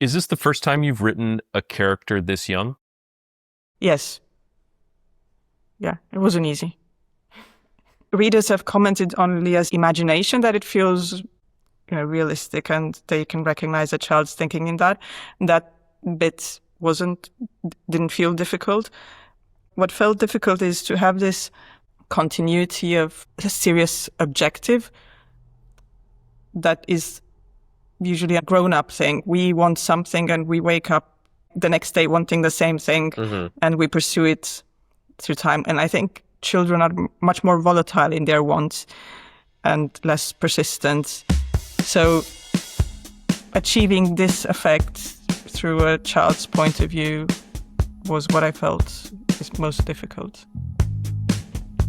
Is this the first time you've written a character this young? Yes. Yeah, it wasn't easy. Readers have commented on Leah's imagination, that it feels realistic and they can recognize a child's thinking in that. That bit didn't feel difficult. What felt difficult is to have this continuity of a serious objective that is usually a grown-up thing. We want something and we wake up the next day wanting the same thing, and we pursue it through time. And I think children are much more volatile in their wants and less persistent. So achieving this effect through a child's point of view was what I felt is most difficult.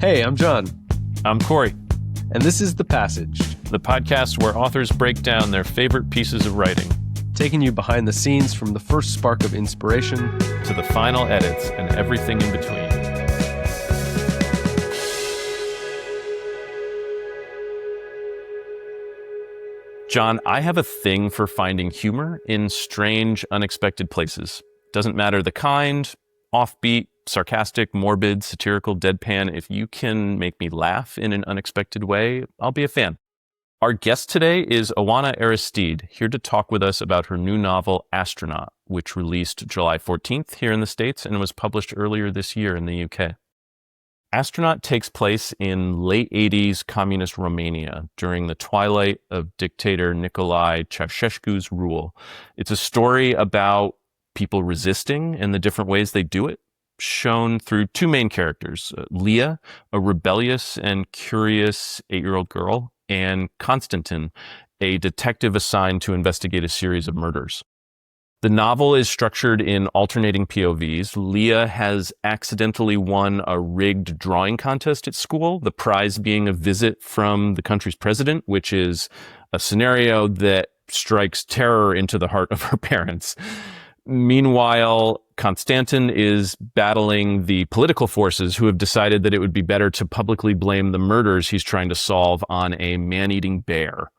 Hey, I'm Jon. I'm Cory. And this is The Passage, the podcast where authors break down their favorite pieces of writing, taking you behind the scenes from the first spark of inspiration to the final edits and everything in between. Jon, I have a thing for finding humor in strange, unexpected places. Doesn't matter the kind, offbeat, sarcastic, morbid, satirical, deadpan. If you can make me laugh in an unexpected way, I'll be a fan. Our guest today is Oana Aristide, here to talk with us about her new novel, Astronaut, which released July 14th here in the States and was published earlier this year in the UK. Astronaut takes place in late 80s communist Romania during the twilight of dictator Nicolae Ceausescu's rule. It's a story about people resisting and the different ways they do it, shown through two main characters, Leah, a rebellious and curious 8-year-old girl, and Konstantin, a detective assigned to investigate a series of murders. The novel is structured in alternating POVs. Leah has accidentally won a rigged drawing contest at school, the prize being a visit from the country's president, which is a scenario that strikes terror into the heart of her parents. Meanwhile, Konstantin is battling the political forces who have decided that it would be better to publicly blame the murders he's trying to solve on a man-eating bear.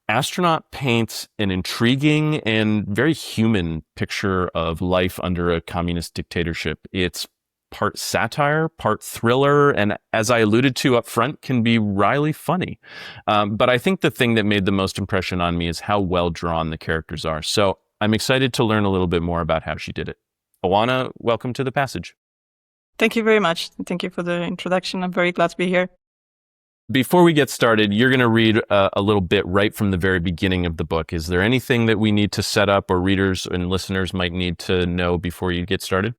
Astronaut paints an intriguing and very human picture of life under a communist dictatorship. It's part satire, part thriller, and as I alluded to up front, can be wryly funny. But I think the thing that made the most impression on me is how well drawn the characters are. So I'm excited to learn a little bit more about how she did it. Oana, welcome to The Passage. Thank you very much. Thank you for the introduction. I'm very glad to be here. Before we get started, you're going to read a little bit right from the very beginning of the book. Is there anything that we need to set up or readers and listeners might need to know before you get started?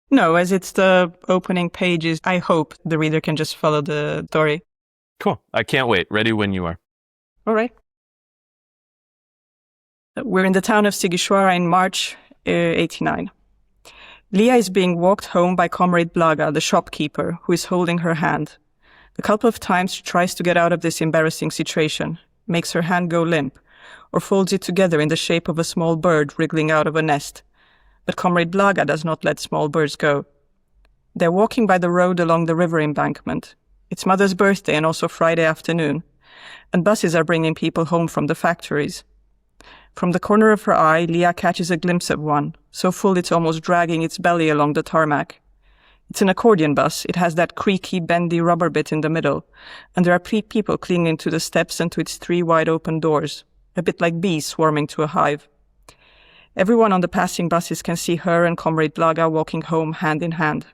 No, as it's the opening pages, I hope the reader can just follow the story. Cool. I can't wait. Ready when you are. All right. We're in the town of Sighișoara in March 89. Leah is being walked home by Comrade Blaga, the shopkeeper, who is holding her hand. A couple of times she tries to get out of this embarrassing situation, makes her hand go limp, or folds it together in the shape of a small bird wriggling out of a nest. But Comrade Blaga does not let small birds go. They're walking by the road along the river embankment. It's Mother's birthday and also Friday afternoon, and buses are bringing people home from the factories. From the corner of her eye, Leah catches a glimpse of one, so full it's almost dragging its belly along the tarmac. It's an accordion bus. It has that creaky, bendy rubber bit in the middle, and there are people clinging to the steps and to its 3 wide-open doors, a bit like bees swarming to a hive. Everyone on the passing buses can see her and Comrade Blaga walking home hand in hand.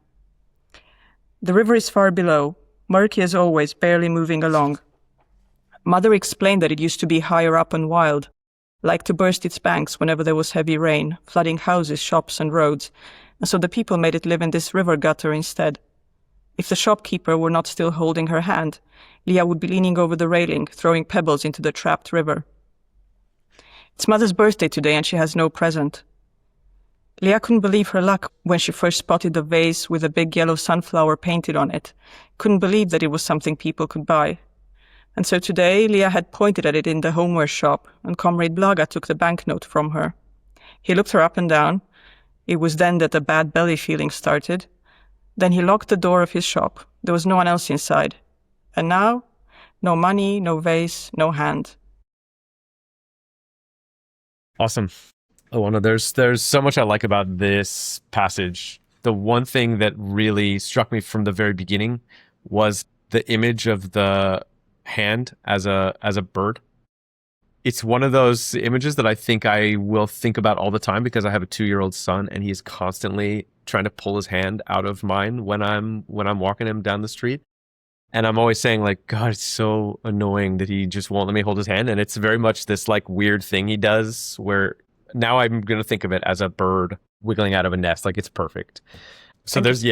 The river is far below, murky as always, barely moving along. Mother explained that it used to be higher up and wild, like to burst its banks whenever there was heavy rain, flooding houses, shops and roads, and so the people made it live in this river gutter instead. If the shopkeeper were not still holding her hand, Leah would be leaning over the railing, throwing pebbles into the trapped river. It's Mother's birthday today and she has no present. Leah couldn't believe her luck when she first spotted the vase with a big yellow sunflower painted on it. Couldn't believe that it was something people could buy. And so today, Leah had pointed at it in the homeware shop, and Comrade Blaga took the banknote from her. He looked her up and down. It was then that the bad belly feeling started. Then he locked the door of his shop. There was no one else inside. And now, no money, no vase, no hand. Awesome. Oh, Oana, there's so much I like about this passage. The one thing that really struck me from the very beginning was the image of the hand as a bird. It's one of those images that I think I will think about all the time because I have a 2-year-old son and he is constantly trying to pull his hand out of mine when I'm walking him down the street. And I'm always saying like, God, it's so annoying that he just won't let me hold his hand. And it's very much this like weird thing he does where now I'm going to think of it as a bird wiggling out of a nest. Like it's perfect. So there's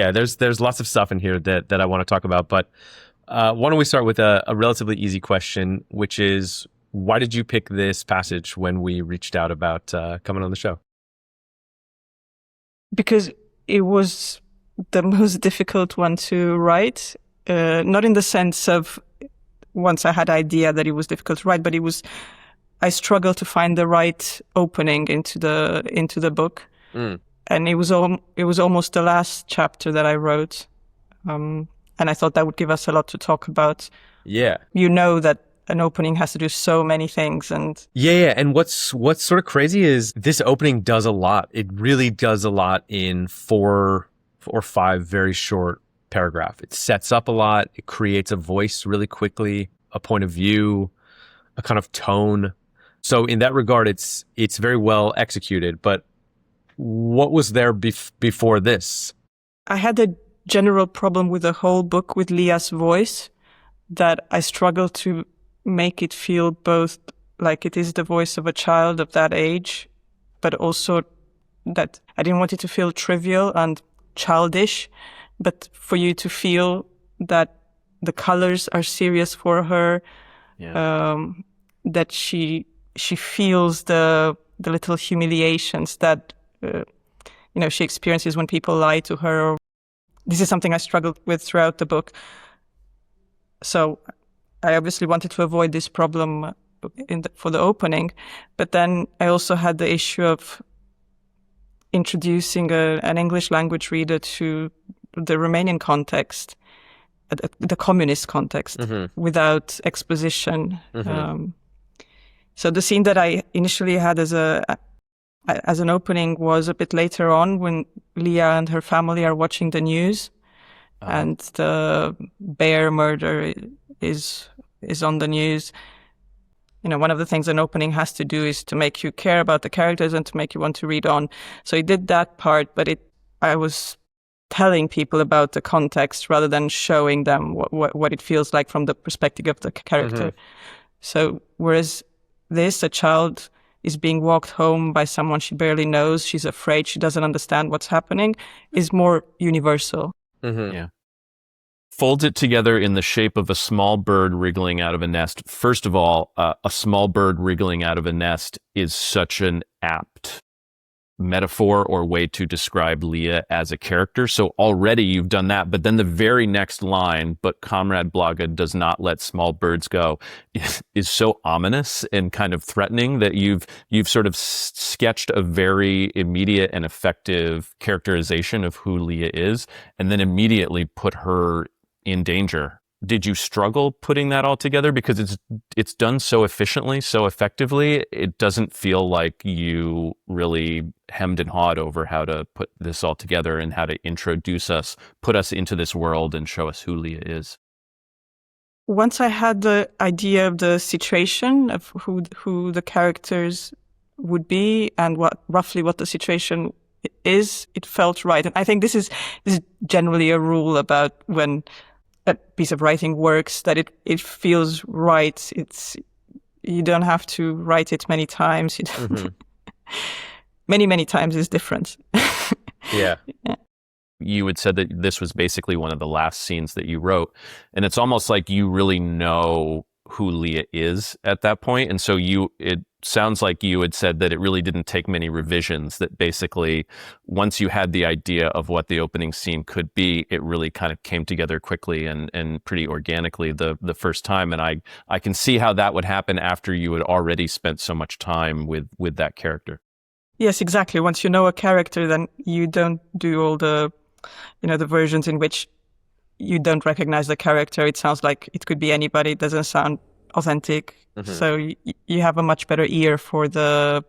lots of stuff in here that I want to talk about. But why don't we start with a relatively easy question, which is, why did you pick this passage when we reached out about coming on the show? Because it was the most difficult one to write. Not in the sense of once I had idea that it was difficult to write, but I struggled to find the right opening into the book. And it was almost the last chapter that I wrote. And I thought that would give us a lot to talk about. Yeah. You know that an opening has to do so many things. And yeah. And what's sort of crazy is this opening does a lot. It really does a lot in 4 or 5 very short paragraph. It sets up a lot. It creates a voice really quickly, a point of view, a kind of tone. So in that regard, it's very well executed. But what was there before this? I had a general problem with the whole book with Leah's voice, that I struggled to make it feel both like it is the voice of a child of that age, but also that I didn't want it to feel trivial and childish, but for you to feel that the colors are serious for her, that she feels the little humiliations that she experiences when people lie to her. This is something I struggled with throughout the book. So I obviously wanted to avoid this problem for the opening, but then I also had the issue of introducing an English language reader to the Romanian context, the communist context, without exposition. So the scene that I initially had as an opening was a bit later on when Leah and her family are watching the news, and the bear murder is on the news. One of the things an opening has to do is to make you care about the characters and to make you want to read on. So it did that part, but I was telling people about the context rather than showing them what it feels like from the perspective of the character. So whereas a child is being walked home by someone she barely knows, she's afraid, she doesn't understand what's happening, is more universal. Yeah. Folds it together in the shape of a small bird wriggling out of a nest. First of all, a small bird wriggling out of a nest is such an apt metaphor or way to describe Leah as a character. So already you've done that. But then the very next line, but Comrade Blaga does not let small birds go, is so ominous and kind of threatening that you've sort of sketched a very immediate and effective characterization of who Leah is, and then immediately put her in danger. Did you struggle putting that all together? Because it's done so efficiently, so effectively, it doesn't feel like you really hemmed and hawed over how to put this all together and how to introduce us, put us into this world and show us who Leah is. Once I had the idea of the situation of who the characters would be and roughly what the situation is, it felt right. And I think this is generally a rule about when a piece of writing works, that it feels right. You don't have to write it many times. Many times is different. Yeah. You had said that this was basically one of the last scenes that you wrote, and it's almost like you really know who Leah is at that point. And so it sounds like you had said that it really didn't take many revisions, that basically once you had the idea of what the opening scene could be, it really kind of came together quickly and pretty organically the first time. And I can see how that would happen after you had already spent so much time with that character. Yes, exactly. Once you know a character, then you don't do all the versions in which you don't recognize the character. It sounds like it could be anybody. It doesn't sound authentic. So you have a much better ear for the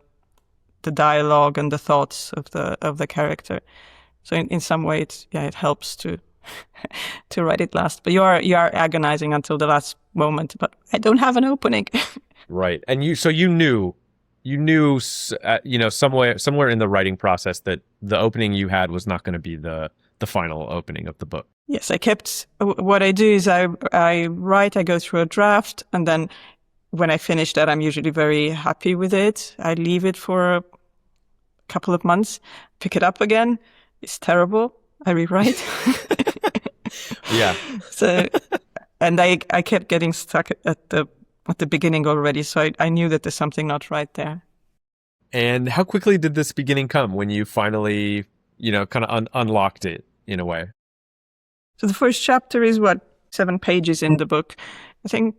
the dialogue and the thoughts of the character. So in some way, it helps to to write it last. But you are agonizing until the last moment. But I don't have an opening. Right, and you knew, somewhere in the writing process that the opening you had was not going to be the final opening of the book. Yes, what I do is I write, I go through a draft, and then when I finish that, I'm usually very happy with it. I leave it for a couple of months, pick it up again. It's terrible. I rewrite. Yeah. So, and I kept getting stuck at the beginning already. So I knew that there's something not right there. And how quickly did this beginning come when you finally, kind of unlocked it in a way? So the first chapter is 7 pages in the book. I think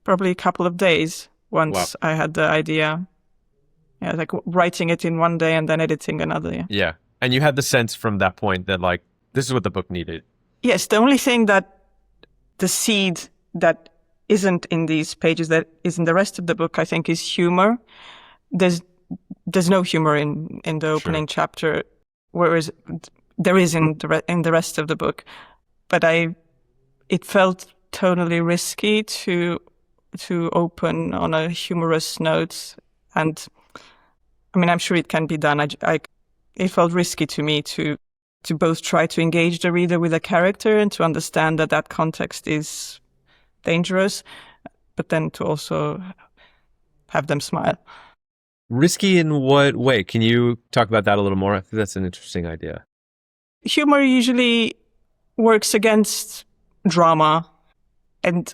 probably a couple of days once I had the idea. Yeah, like writing it in one day and then editing another. Yeah. Yeah. And you had the sense from that point that like, this is what the book needed. Yes. The only thing that the seed that isn't in these pages that is in the rest of the book, I think, is humor. There's no humor in the opening chapter, whereas there is in the rest of the book. But it felt totally risky to open on a humorous note, and I mean, I'm sure it can be done. It felt risky to me to both try to engage the reader with a character and to understand that context is dangerous, but then to also have them smile. Risky in what way? Can you talk about that a little more? I think that's an interesting idea. Humor usually works against drama, and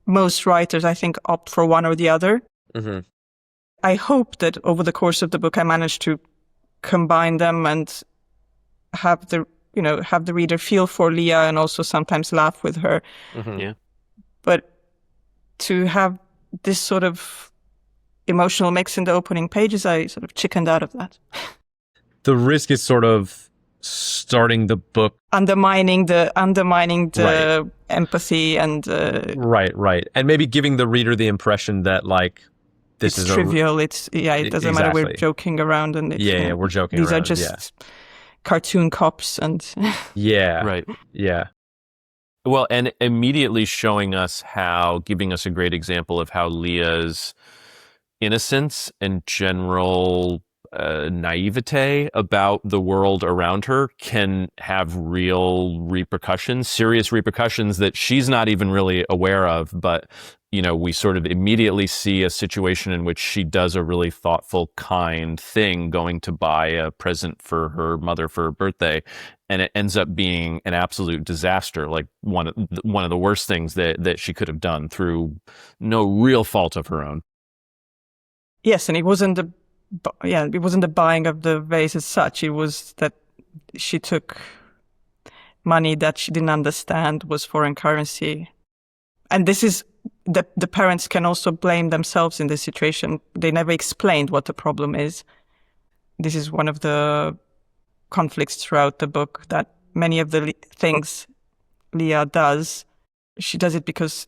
most writers, I think, opt for one or the other. Mm-hmm. I hope that over the course of the book, I managed to combine them and have the reader feel for Leah and also sometimes laugh with her. Mm-hmm. Yeah. But to have this sort of emotional mix in the opening pages, I sort of chickened out of that. The risk is sort of starting the book undermining the right. empathy and right, and maybe giving the reader the impression that like this is trivial. It doesn't matter. We're joking around, and we're joking. These around, are just cartoon cops, and right, yeah. Well, and immediately giving us a great example of how Leah's innocence and general naivete about the world around her can have real repercussions, serious repercussions that she's not even really aware of. But, we sort of immediately see a situation in which she does a really thoughtful, kind thing, going to buy a present for her mother for her birthday. And it ends up being an absolute disaster, like one of the worst things that she could have done through no real fault of her own. Yes, and it wasn't the buying of the vase as such. It was that she took money that she didn't understand was foreign currency. And this is, the parents can also blame themselves in this situation. They never explained what the problem is. This is one of the conflicts throughout the book, that many of the things Leah does, she does it because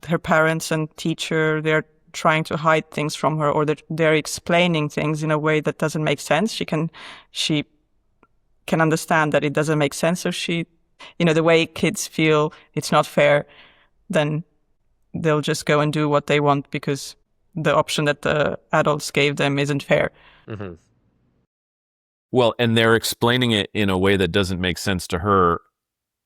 her parents and teacher, they're trying to hide things from her, or they're explaining things in a way that doesn't make sense. She can understand that it doesn't make sense. So the way kids feel it's not fair, then they'll just go and do what they want because the option that the adults gave them isn't fair. Mm-hmm. Well, and they're explaining it in a way that doesn't make sense to her,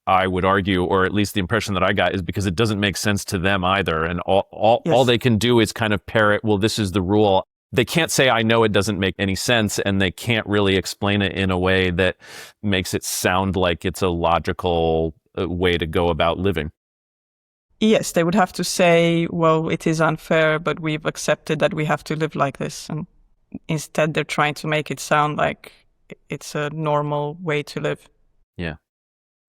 I would argue, or at least the impression that I got is because it doesn't make sense to them either. And all they can do is kind of parrot, well, this is the rule. They can't say, I know it doesn't make any sense, and they can't really explain it in a way that makes it sound like it's a logical way to go about living. Yes, they would have to say, well, it is unfair, but we've accepted that we have to live like this. And instead, they're trying to make it sound like it's a normal way to live. Yeah.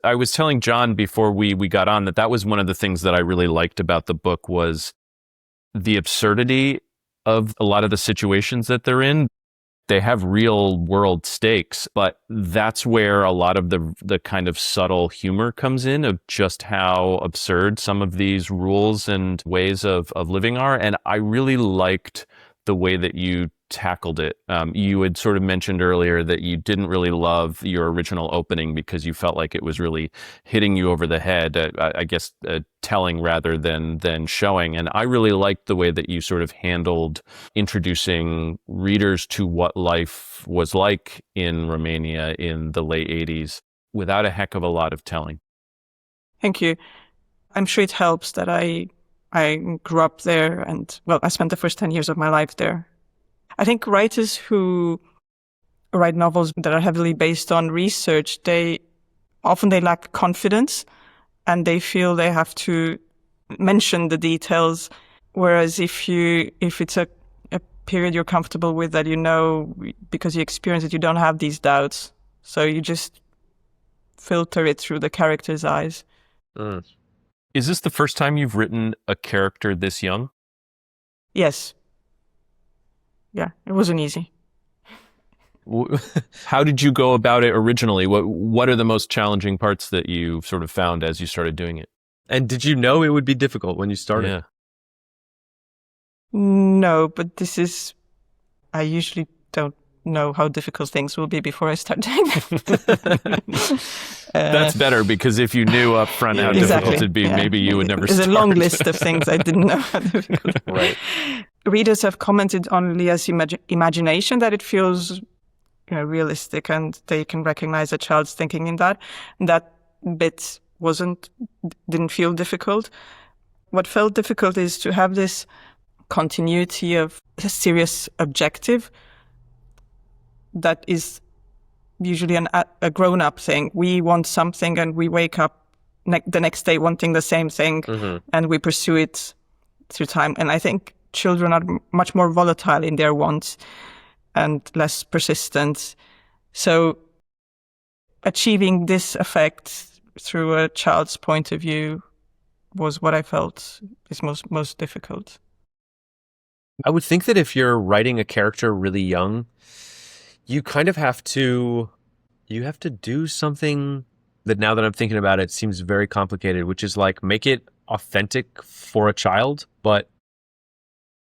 I was telling Jon before we got on that was one of the things that I really liked about the book was the absurdity of a lot of the situations that they're in. They have real world stakes, but that's where a lot of the kind of subtle humor comes in, of just how absurd some of these rules and ways of living are. And I really liked the way that you tackled it. You had sort of mentioned earlier that you didn't really love your original opening because you felt like it was really hitting you over the head, I guess telling rather than showing. And I really liked the way that you sort of handled introducing readers to what life was like in Romania in the late 80s without a heck of a lot of telling. Thank you. I'm sure it helps that I grew up there and, well, I spent the first 10 years of my life there. I think writers who write novels that are heavily based on research, they lack confidence and they feel they have to mention the details. Whereas if it's a period you're comfortable with, that you know because you experience it, you don't have these doubts. So you just filter it through the character's eyes. Mm. Is this the first time you've written a character this young? Yes. Yeah, it wasn't easy. How did you go about it originally? What are the most challenging parts that you sort of found as you started doing it? And did you know it would be difficult when you started? Yeah. No, but I usually don't know how difficult things will be before I start doing them. That's better, because if you knew up front how difficult it'd be, maybe you would never There's start. a long list of things I didn't know how difficult. Right. Readers have commented on Leah's imagination, that it feels realistic and they can recognize a child's thinking in that. And that bit didn't feel difficult. What felt difficult is to have this continuity of a serious objective that is usually a grown-up thing. We want something and we wake up the next day wanting the same thing, and we pursue it through time. And I think children are much more volatile in their wants and less persistent. So achieving this effect through a child's point of view was what I felt is most difficult. I would think that if you're writing a character really young, you kind of have to do something that, now that I'm thinking about it, seems very complicated, which is like make it authentic for a child, but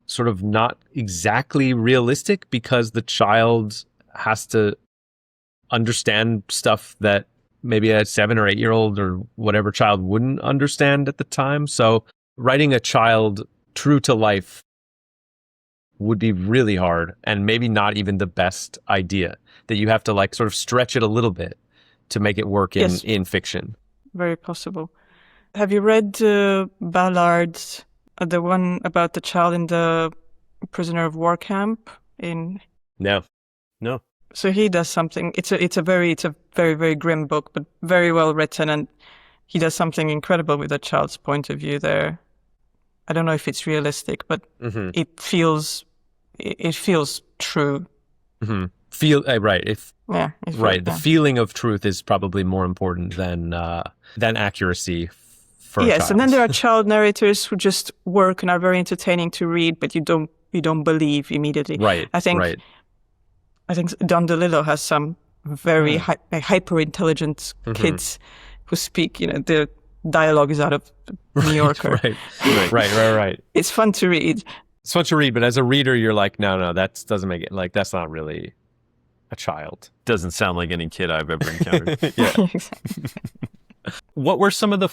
sort of not exactly realistic, because the child has to understand stuff that maybe a 7 or 8 year old or whatever child wouldn't understand at the time. So writing a child true to life would be really hard, and maybe not even the best idea, that you have to like sort of stretch it a little bit to make it work in fiction. Very possible. Have you read Ballard's, the one about the child in the prisoner of war camp in? No. So he does something. It's a very, very grim book, but very well written, and he does something incredible with a child's point of view there. I don't know if it's realistic, but it feels true. Right. Right. The feeling of truth is probably more important than accuracy for a child. And then there are child narrators who just work and are very entertaining to read, but you don't believe immediately. Right. I think Don DeLillo has some very hyper intelligent kids who speak. The dialogue is out of New Yorker. Right. It's fun to read. It's fun to read, but as a reader, you're like, no, that doesn't make it, like, that's not really a child. Doesn't sound like any kid I've ever encountered. Yeah. What were some of the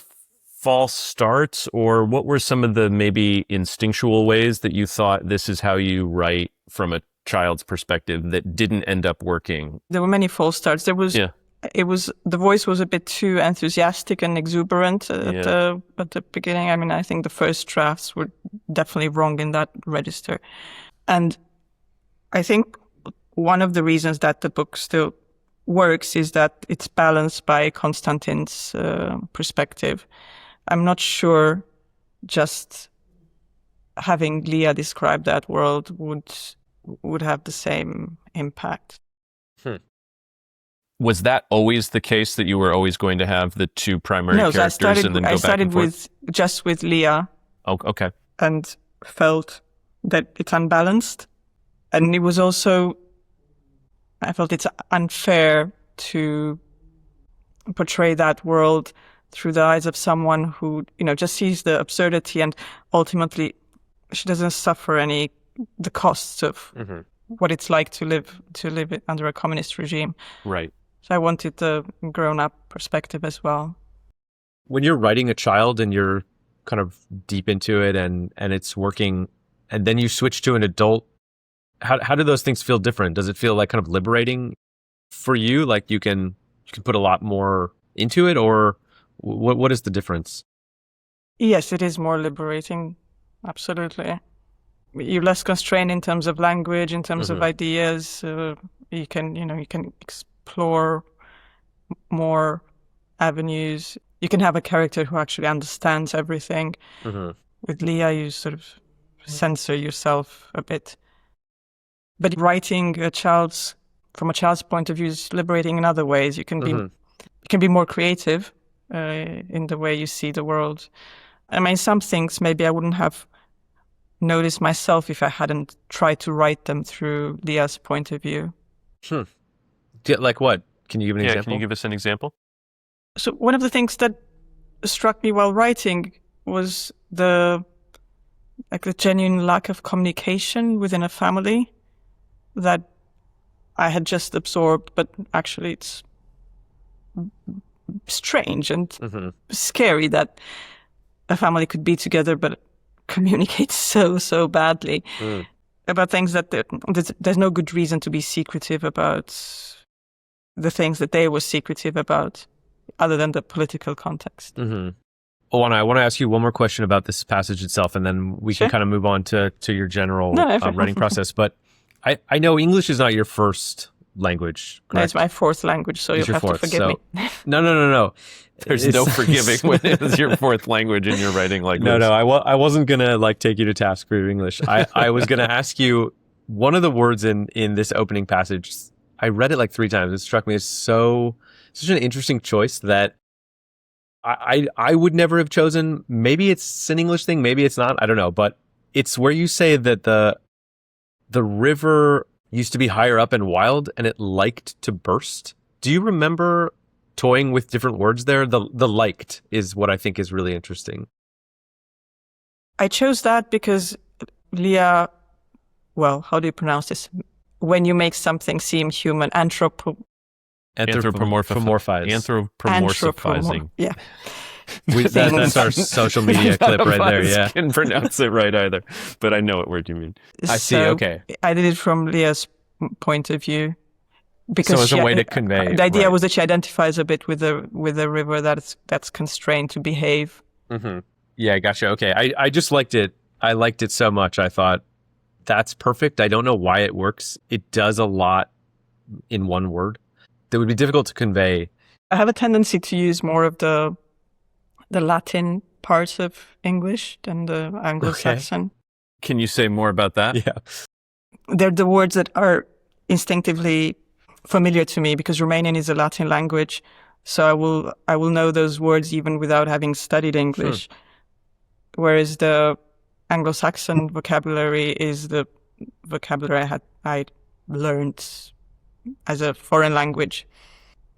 false starts, or what were some of the maybe instinctual ways that you thought this is how you write from a child's perspective that didn't end up working? There were many false starts. The voice was a bit too enthusiastic and exuberant at the beginning. I mean, I think the first drafts were definitely wrong in that register. And I think one of the reasons that the book still works is that it's balanced by Konstantin's perspective. I'm not sure just having Leah describe that world would have the same impact. Was that always the case, that you were always going to have the two primary characters and then go back and forth? I started just with Leah. Oh, okay. And felt that it's unbalanced. And it was also, I felt it's unfair to portray that world through the eyes of someone who, just sees the absurdity, and ultimately she doesn't suffer any the costs of Mm-hmm. what it's like to live under a communist regime. Right. So I wanted the grown-up perspective as well. When you're writing a child and you're kind of deep into it and it's working, and then you switch to an adult, how do those things feel different? Does it feel like kind of liberating for you? Like you can put a lot more into it, or what is the difference? Yes, it is more liberating. Absolutely. You're less constrained in terms of language, in terms of ideas. You can explore more avenues. You can have a character who actually understands everything. With Leah, you sort of censor yourself a bit. But writing from a child's point of view is liberating in other ways. You can be more creative in the way you see the world. I mean, some things maybe I wouldn't have noticed myself if I hadn't tried to write them through Leah's point of view. Like what? Can you give an example? Can you give us an example? So one of the things that struck me while writing was the genuine lack of communication within a family that I had just absorbed, but actually it's strange and scary that a family could be together but communicate so badly about things that there's no good reason to be secretive about the things that they were secretive about, other than the political context. Oana, I want to ask you one more question about this passage itself, and then we can kind of move on to your general writing process. But I know English is not your first language, correct? No, it's my fourth language, so you'll have to forgive me. No. There's no forgiving when it's your fourth language and you're writing like this. No, I wasn't going to take you to task for your English. I was going to ask you, one of the words in this opening passage, I read it like 3 times. It struck me as such an interesting choice that I would never have chosen. Maybe it's an English thing, maybe it's not, I don't know. But it's where you say that the river used to be higher up and wild and it liked to burst. Do you remember toying with different words there? The liked is what I think is really interesting. I chose that because Leah, well, how do you pronounce this? When you make something seem human, anthropomorphizing. Yeah. That's our social media clip right there. Yeah. I can pronounce it right either, but I know what word you mean. I see. Okay. I did it from Leah's point of view. Because so it's a way to convey. The idea was that she identifies a bit with the river that's constrained to behave. Yeah, gotcha. Okay, I just liked it. I liked it so much. I thought that's perfect. I don't know why it works. It does a lot in one word that would be difficult to convey. I have a tendency to use more of the Latin parts of English than the Anglo-Saxon. Okay. Can you say more about that? Yeah, they're the words that are instinctively familiar to me because Romanian is a Latin language, so I will know those words even without having studied English. Whereas the Anglo-Saxon vocabulary is the vocabulary I learned as a foreign language,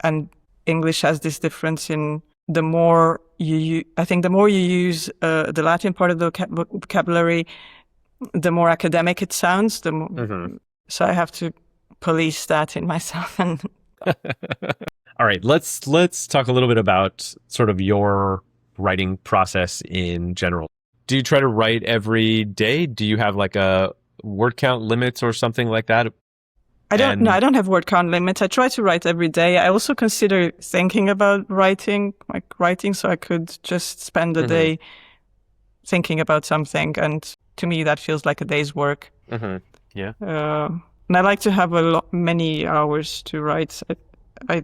and English has this difference in the more you use the Latin part of the vocabulary, the more academic it sounds. The more, so I have to police that in myself. And all right, let's talk a little bit about sort of your writing process in general. Do you try to write every day? Do you have like a word count limits or something like that? I don't have word count limits. I try to write every day. I also consider thinking about writing, so I could just spend a day thinking about something, and to me that feels like a day's work. Yeah. And I like to have many hours to write. I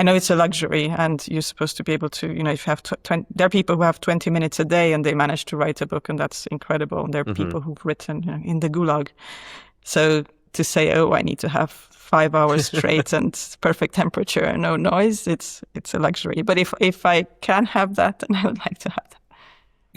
know it's a luxury, and you're supposed to be able to, if you have there are people who have 20 minutes a day and they manage to write a book, and that's incredible. And there are people who've written in the gulag. So to say, I need to have 5 hours straight and perfect temperature and no noise, it's a luxury. But if I can have that, then I would like to have that.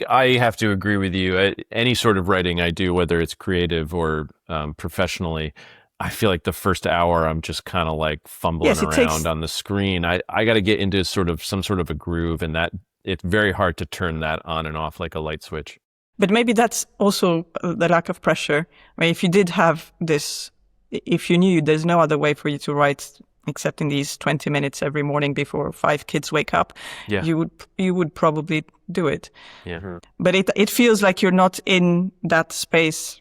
I have to agree with you. Any sort of writing I do, whether it's creative or professionally, I feel like the first hour I'm just kind of like fumbling around on the screen. I got to get into some sort of a groove, and that it's very hard to turn that on and off like a light switch. But maybe that's also the lack of pressure. I mean, if you did have this, if you knew there's no other way for you to write except in these 20 minutes every morning before 5 kids wake up, you would probably do it. Yeah. But it feels like you're not in that space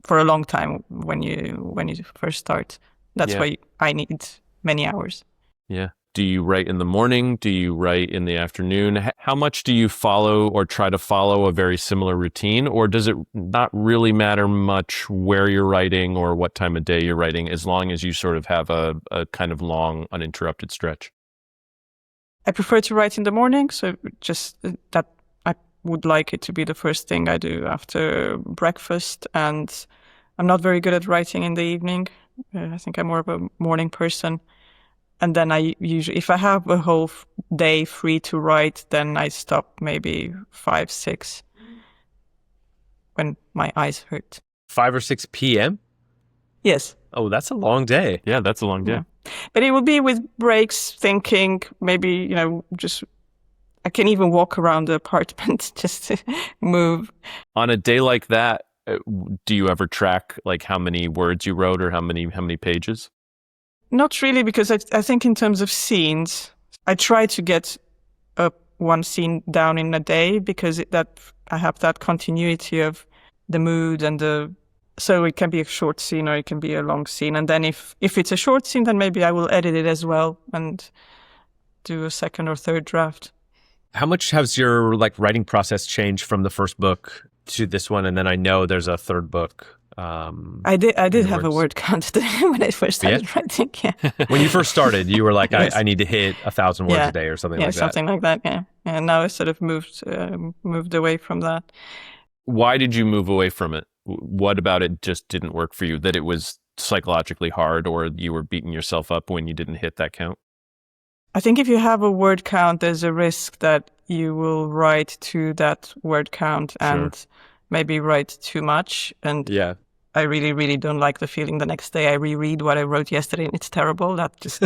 for a long time when you first start. That's why I need many hours. Yeah. Do you write in the morning? Do you write in the afternoon? How much do you follow or try to follow a very similar routine? Or does it not really matter much where you're writing or what time of day you're writing, as long as you sort of have a kind of long, uninterrupted stretch? I prefer to write in the morning, so just that I would like it to be the first thing I do after breakfast. And I'm not very good at writing in the evening. I think I'm more of a morning person. And then I usually, if I have a whole day free to write, then I stop maybe 5, 6 when my eyes hurt. 5 or 6 p.m.? Yes. Oh, that's a long day. Yeah, that's a long day. Yeah. But it would be with breaks, thinking, maybe, just, I can even walk around the apartment just to move. On a day like that, do you ever track like how many words you wrote or how many pages? Not really, because I think in terms of scenes, I try to get one scene down in a day, because I have that continuity of the mood so it can be a short scene or it can be a long scene. And then if it's a short scene, then maybe I will edit it as well and do a second or third draft. How much has your writing process changed from the first book to this one? And then I know there's a third book. I did have a word count when I first started writing. Yeah. When you first started, you were like, Yes. I need to hit 1,000 words a day or something like that. Yeah, something like that. Yeah. And now I sort of moved away from that. Why did you move away from it? What about it just didn't work for you? That it was psychologically hard, or you were beating yourself up when you didn't hit that count? I think if you have a word count, there's a risk that you will write to that word count and maybe write too much. And I really, really don't like the feeling the next day I reread what I wrote yesterday and it's terrible. That just...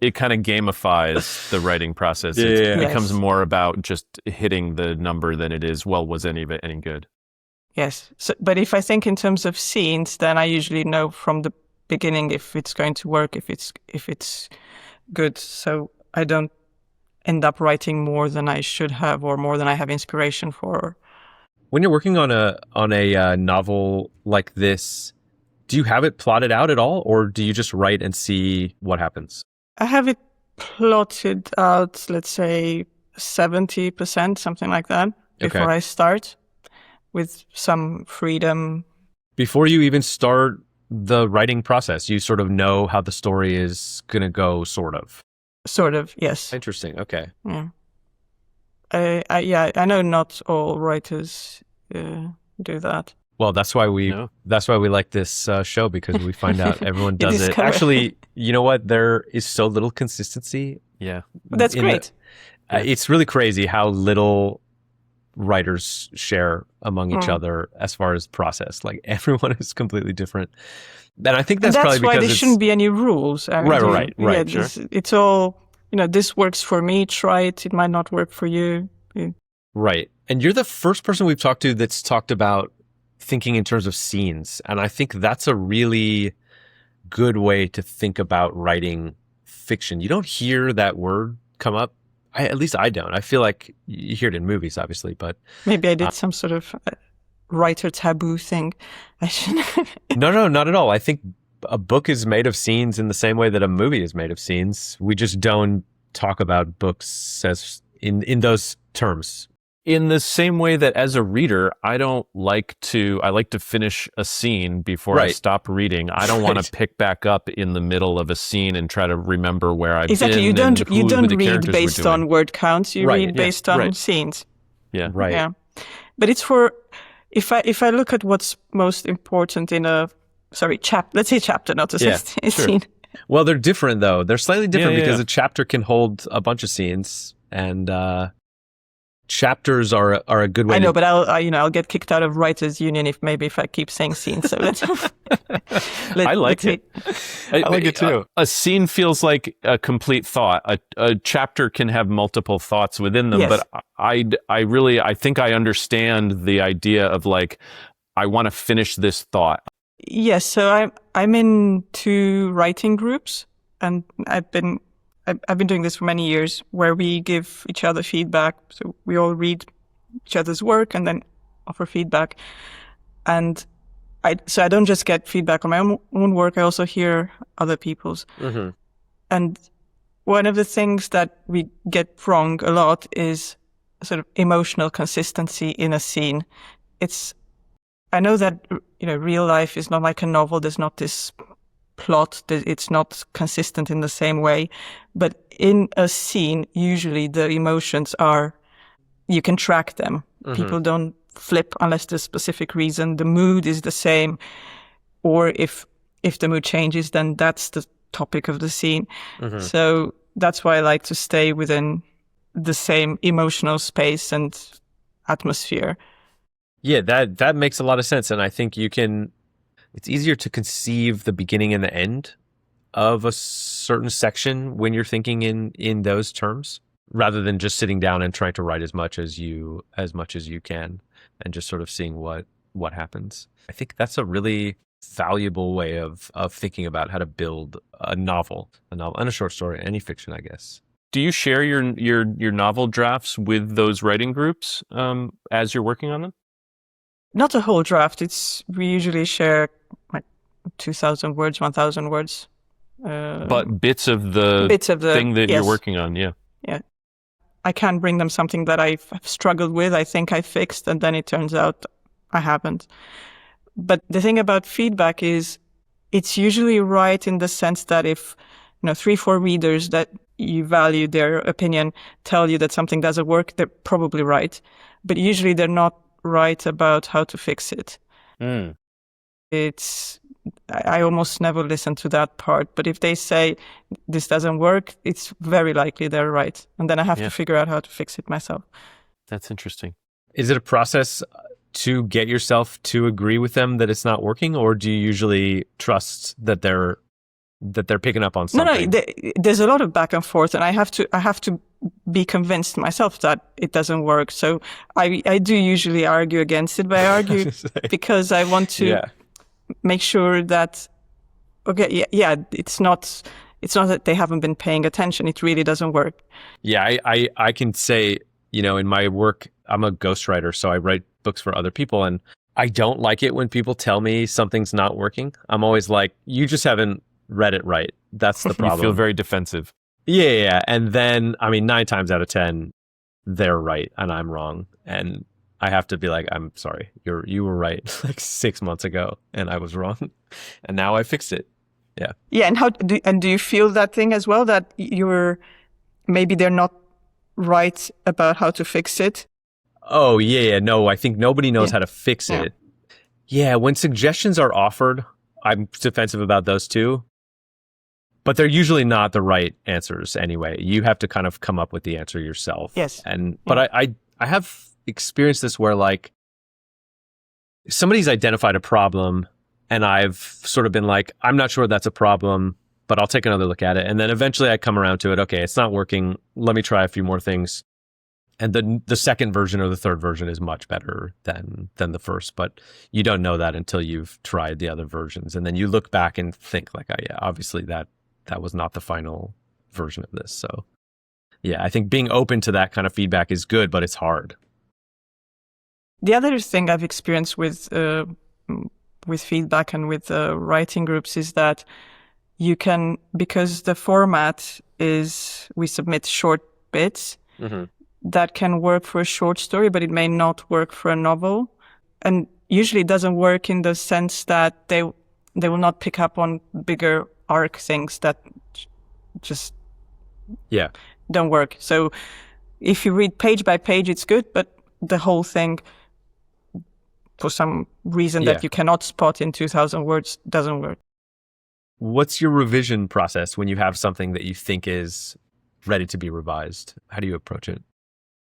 It kind of gamifies the writing process. It becomes more about just hitting the number than it is, well, was any of it any good? Yes. So, but if I think in terms of scenes, then I usually know from the beginning if it's going to work, if it's good. So I don't end up writing more than I should have or more than I have inspiration for. When you're working on a novel like this, do you have it plotted out at all, or do you just write and see what happens? I have it plotted out, let's say 70%, something like that, before I start, with some freedom. Before you even start the writing process, you sort of know how the story is going to go, sort of. Sort of, yes. Interesting. Okay. Yeah. I know not all writers do that. Well, that's why we like this show, because we find out everyone does it. Actually, you know what? There is so little consistency. Yeah, that's great. It's really crazy how little writers share among each other as far as process. Like, everyone is completely different. And I think that's probably because why there shouldn't be any rules. I mean, right. Yeah, Sure. It's all, this works for me. Try it. It might not work for you. Yeah. Right. And you're the first person we've talked to that's talked about thinking in terms of scenes. And I think that's a really good way to think about writing fiction. You don't hear that word come up. At least I don't. I feel like you hear it in movies, obviously, but... Maybe I did some sort of writer taboo thing. I shouldn't... No, not at all. I think a book is made of scenes in the same way that a movie is made of scenes. We just don't talk about books as in those terms. In the same way that as a reader, I like to finish a scene before I stop reading. I don't want to pick back up in the middle of a scene and try to remember where I've been. You don't read based on word counts. You read based on scenes. Yeah. Right. Yeah. But it's for, if I look at what's most important in let's say chapter, not a scene. Well, they're different though. They're slightly different because a chapter can hold a bunch of scenes, and chapters are a good way. I know, but I'll get kicked out of writers' union if I keep saying scene. So I like it. I like it too. A scene feels like a complete thought. A chapter can have multiple thoughts within them, Yes. but I think I understand the idea of like, I want to finish this thought. Yes, so I'm in 2 writing groups, and I've been doing this for many years, where we give each other feedback. So we all read each other's work and then offer feedback. And I don't just get feedback on my own work. I also hear other people's. Mm-hmm. And one of the things that we get wrong a lot is sort of emotional consistency in a scene. I know that, real life is not like a novel. There's not this plot. It's not consistent in the same way. But in a scene, usually the emotions you can track them. Mm-hmm. People don't flip unless there's a specific reason. The mood is the same. Or if the mood changes, then that's the topic of the scene. Mm-hmm. So that's why I like to stay within the same emotional space and atmosphere. Yeah, that makes a lot of sense. And I think it's easier to conceive the beginning and the end of a certain section when you're thinking in those terms, rather than just sitting down and trying to write as much as you can and just sort of seeing what happens. I think that's a really valuable way of thinking about how to build a novel and a short story, any fiction, I guess. Do you share your novel drafts with those writing groups as you're working on them? Not a whole draft. We usually share like 2,000 words, 1,000 words. But bits of the thing that you're working on, yeah. Yeah. I can bring them something that I've struggled with, I think I fixed, and then it turns out I haven't. But the thing about feedback is it's usually right in the sense that if 3-4 readers that you value their opinion tell you that something doesn't work, they're probably right. But usually they're not right about how to fix it. Mm. I almost never listen to that part, but if they say this doesn't work, it's very likely they're right, and then I have to figure out how to fix it myself. That's interesting. Is it a process to get yourself to agree with them that it's not working, or do you usually trust that they're picking up on something? No, there's a lot of back and forth, and I have to be convinced myself that it doesn't work. So I do usually argue against it, but I argue because I want to make sure that, it's not that they haven't been paying attention. It really doesn't work. Yeah, I can say, in my work, I'm a ghostwriter, so I write books for other people, and I don't like it when people tell me something's not working. I'm always like, you just haven't read it right. That's the problem. You feel very defensive. Yeah. And then, 9 times out of 10, they're right and I'm wrong. And I have to be like, I'm sorry, you were right like 6 months ago and I was wrong. And now I fixed it. Yeah. Yeah. And do you feel that thing as well, that maybe they're not right about how to fix it? Oh, yeah. No, I think nobody knows how to fix it. Yeah. When suggestions are offered, I'm defensive about those too. But they're usually not the right answers anyway. You have to kind of come up with the answer yourself. Yes. But I have experienced this where like somebody's identified a problem and I've sort of been like, I'm not sure that's a problem, but I'll take another look at it. And then eventually I come around to it. Okay, it's not working. Let me try a few more things. And the second version or the third version is much better than the first, but you don't know that until you've tried the other versions. And then you look back and think like, oh yeah, obviously that was not the final version of this. So yeah, I think being open to that kind of feedback is good, but it's hard. The other thing I've experienced with feedback and with writing groups is that you can, because the format is we submit short bits, that can work for a short story, but it may not work for a novel. And usually it doesn't work in the sense that they will not pick up on bigger arc things that just don't work. So if you read page by page, it's good, but the whole thing, for some reason that you cannot spot in 2,000 words, doesn't work. What's your revision process when you have something that you think is ready to be revised? How do you approach it?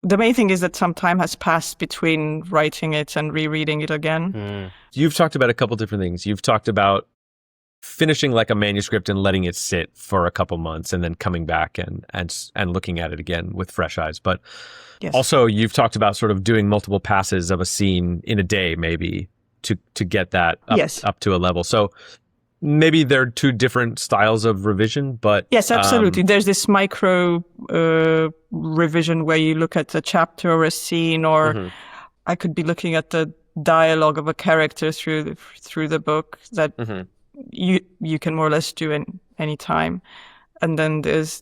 the main thing is that some time has passed between writing it and rereading it again. You've talked about a couple different things. You've talked about finishing like a manuscript and letting it sit for a couple months and then coming back and looking at it again with fresh eyes. But Yes. also you've talked about sort of doing multiple passes of a scene in a day, maybe to get that up to a level. So maybe they're two different styles of revision, but yes, absolutely. There's this micro revision where you look at a chapter or a scene, or I could be looking at the dialogue of a character through the book that you can more or less do in any time. And then there's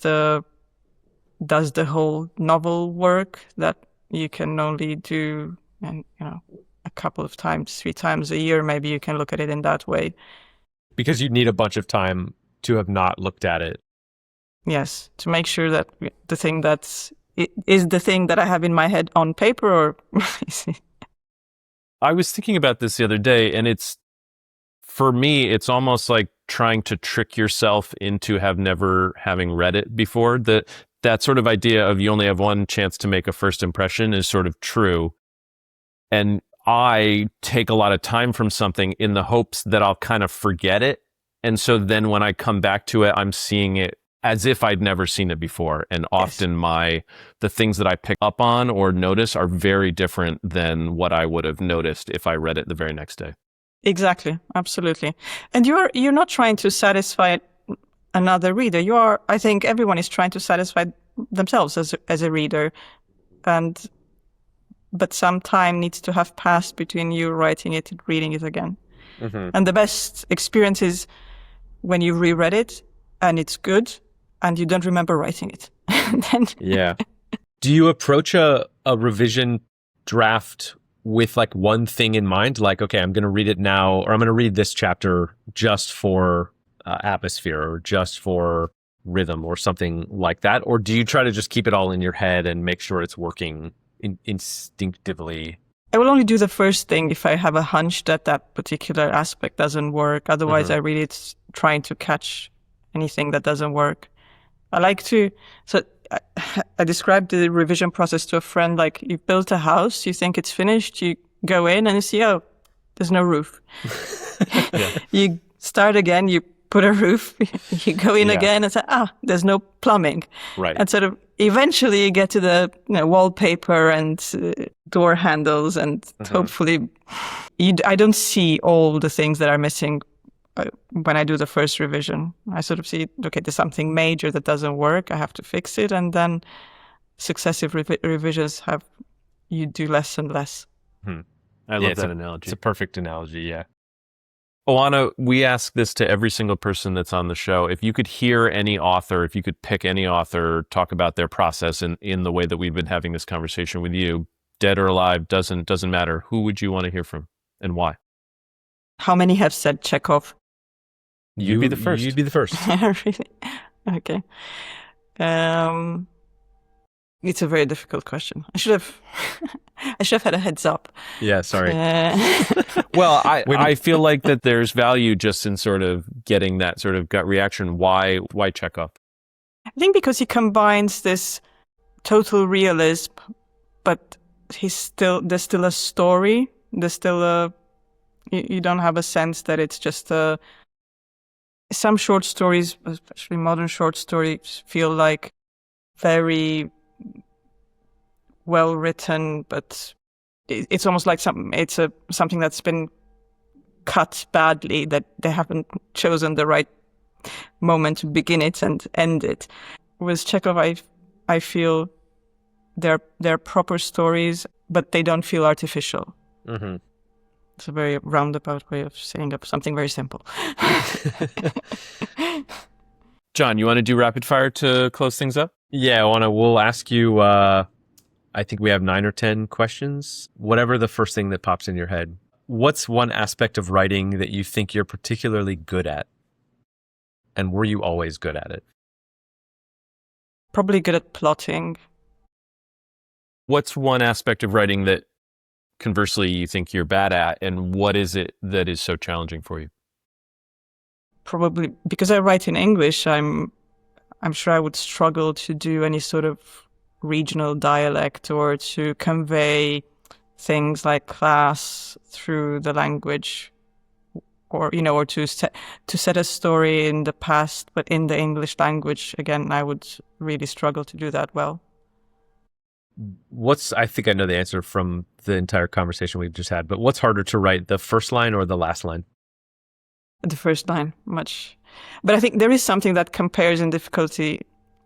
does the whole novel work that you can only do, and a couple of times, 3 times a year. Maybe you can look at it in that way. because you need a bunch of time to have not looked at it. Yes, to make sure that the thing is the thing that I have in my head on paper, or I was thinking about this the other day, and for me, it's almost like trying to trick yourself into never having read it before. That sort of idea of you only have one chance to make a first impression is sort of true. And I take a lot of time from something in the hopes that I'll kind of forget it. And so then when I come back to it, I'm seeing it as if I'd never seen it before. And often the things that I pick up on or notice are very different than what I would have noticed if I read it the very next day. Exactly, absolutely. And you're not trying to satisfy another reader. I think everyone is trying to satisfy themselves as a reader. But some time needs to have passed between you writing it and reading it again. Mm-hmm. And the best experience is when you reread it and it's good and you don't remember writing it. Yeah. Do you approach a revision draft with like one thing in mind? Like, okay, I'm going to read it now, or I'm going to read this chapter just for atmosphere or just for rhythm or something like that? Or do you try to just keep it all in your head and make sure it's working instinctively? I will only do the first thing if I have a hunch that particular aspect doesn't work. Otherwise, I read it trying to catch anything that doesn't work. I described the revision process to a friend like you built a house, you think it's finished, you go in and you see, oh, there's no roof. You start again, you put a roof, you go in again and say, there's no plumbing. Right. And sort of eventually you get to the wallpaper and door handles, and hopefully I don't see all the things that are missing when I do the first revision. I sort of see, okay, there's something major that doesn't work, I have to fix it, and then successive revisions you do less and less. I love that analogy. It's a perfect analogy, yeah. Oana, we ask this to every single person that's on the show. If you could hear any author, if you could pick any author, talk about their process in the way that we've been having this conversation with you, dead or alive, doesn't matter. Who would you want to hear from and why? How many have said Chekov? You'd be the first. You'd be the first. Really? Okay. It's a very difficult question. I should have had a heads up. Yeah, sorry. Well, I feel like that there's value just in sort of getting that sort of gut reaction. Why Chekov? I think because he combines this total realism, but there's still a story. There's still you don't have a sense that it's just some short stories, especially modern short stories, feel like very well written, but it's almost like something that's been cut badly, that they haven't chosen the right moment to begin it and end it. With Chekov, I feel they're proper stories, but they don't feel artificial. Mm-hmm. It's a very roundabout way of saying something very simple. Jon, you want to do rapid fire to close things up? Yeah, we'll ask you, I think we have 9 or 10 questions. Whatever the first thing that pops in your head. What's one aspect of writing that you think you're particularly good at? And were you always good at it? Probably good at plotting. What's one aspect of writing that conversely you think you're bad at, and what is it that is so challenging for you? Probably because I write in English, I'm sure I would struggle to do any sort of regional dialect or to convey things like class through the language, or or to set a story in the past but in the English language. Again, I would really struggle to do that well. I think I know the answer from the entire conversation we've just had, but what's harder to write, the first line or the last line? The first line, much. But I think there is something that compares in difficulty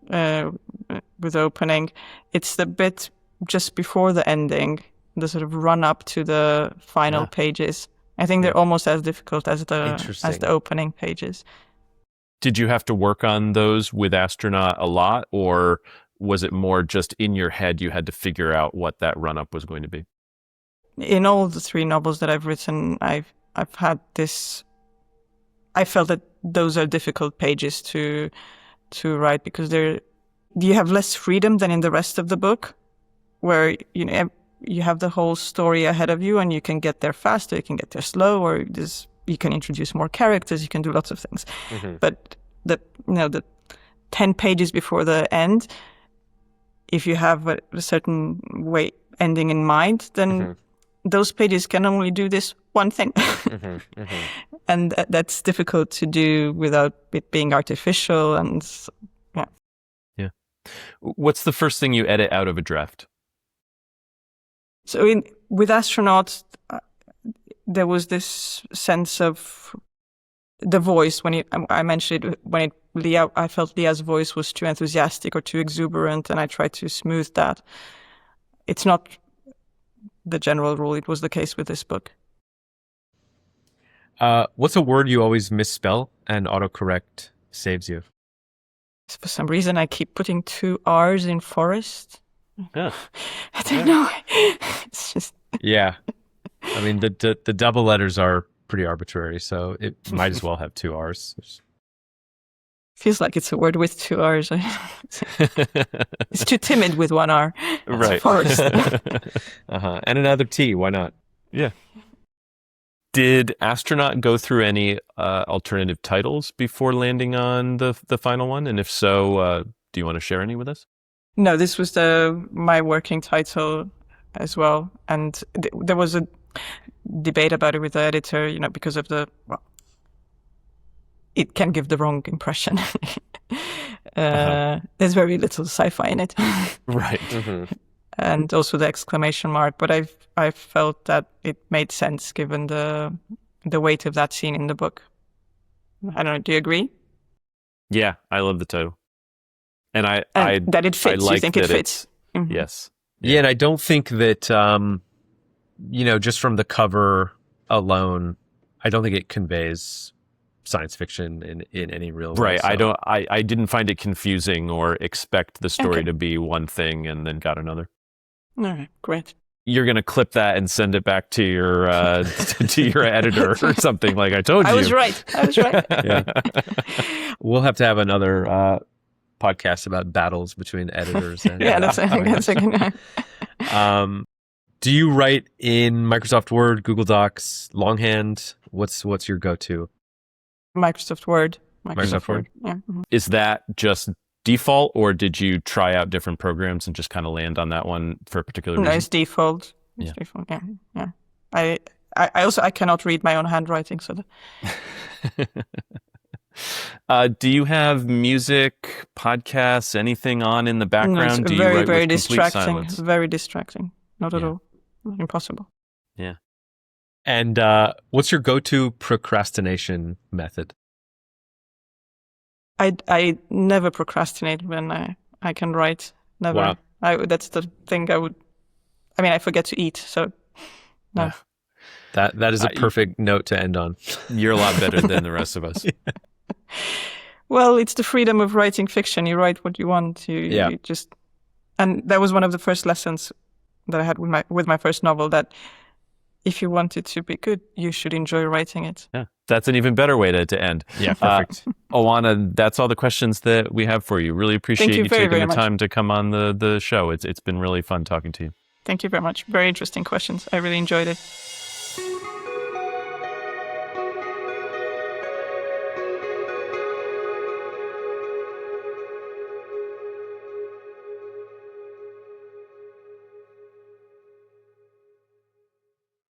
with opening. It's the bit just before the ending, the sort of run up to the final pages. I think they're almost as difficult as the opening pages. Did you have to work on those with Astronaut a lot, or was it more just in your head you had to figure out what that run-up was going to be? In all the 3 novels that I've written, I've had this. I felt that those are difficult pages to write because you have less freedom than in the rest of the book, where you have the whole story ahead of you and you can get there faster, you can get there slow, or you can introduce more characters, you can do lots of things. Mm-hmm. But the 10 pages before the end, if you have a certain way ending in mind, then those pages can only do this one thing. And that's difficult to do without it being artificial. And yeah. What's the first thing you edit out of a draft? So with Astronaut, there was this sense of the voice. I mentioned it, I felt Leah's voice was too enthusiastic or too exuberant, and I tried to smooth that. It's not the general rule. It was the case with this book. What's a word you always misspell and autocorrect saves you? For some reason, I keep putting 2 R's in forest. Yeah. I don't know. It's just... Yeah. I mean, the double letters are pretty arbitrary, so it might as well have 2 R's. Feels like it's a word with 2 R's. It's too timid with 1 R. Right. Forest. And another T. Why not? Yeah. Did Astronaut go through any alternative titles before landing on the final one? And if so, do you want to share any with us? No, this was my working title as well. And there was a debate about it with the editor, because of it can give the wrong impression. There's very little sci-fi in it. Right. Mm-hmm. And also the exclamation mark. But I felt that it made sense given the weight of that scene in the book. I don't know. Do you agree? Yeah, I love the title. And that it fits. Like you think it fits? Mm-hmm. Yes. Yeah, and I don't think that, just from the cover alone, I don't think it conveys science fiction in any real way. Right. So. I didn't find it confusing or expect the story to be one thing and then got another. All right, great. You're going to clip that and send it back to your to your editor or something, like I told you. I was right. Yeah. We'll have to have another podcast about battles between editors. And, that's a good one. Do you write in Microsoft Word, Google Docs, longhand? What's your go-to? Microsoft Word. Microsoft Word? Yeah. Mm-hmm. Is that just default, or did you try out different programs and just kind of land on that one for a particular reason? No, it's default. It's default. Yeah. I cannot read my own handwriting, so. Do you have music, podcasts, anything on in the background? No, Do you very, write very with distracting. silence? Very distracting. Not at all. Impossible. Yeah. And what's your go-to procrastination method? I never procrastinate when I can write. Never. Wow. That's the thing I forget to eat, so no. That is a perfect note to end on. You're a lot better than the rest of us. Well, it's the freedom of writing fiction. You write what you want. You just, and that was one of the first lessons that I had with my first novel, that if you want it to be good, you should enjoy writing it. Yeah, that's an even better way to end. Yeah, perfect. Oana, that's all the questions that we have for you. Really appreciate you taking the time to come on the show. It's been really fun talking to you. Thank you very much. Very interesting questions. I really enjoyed it.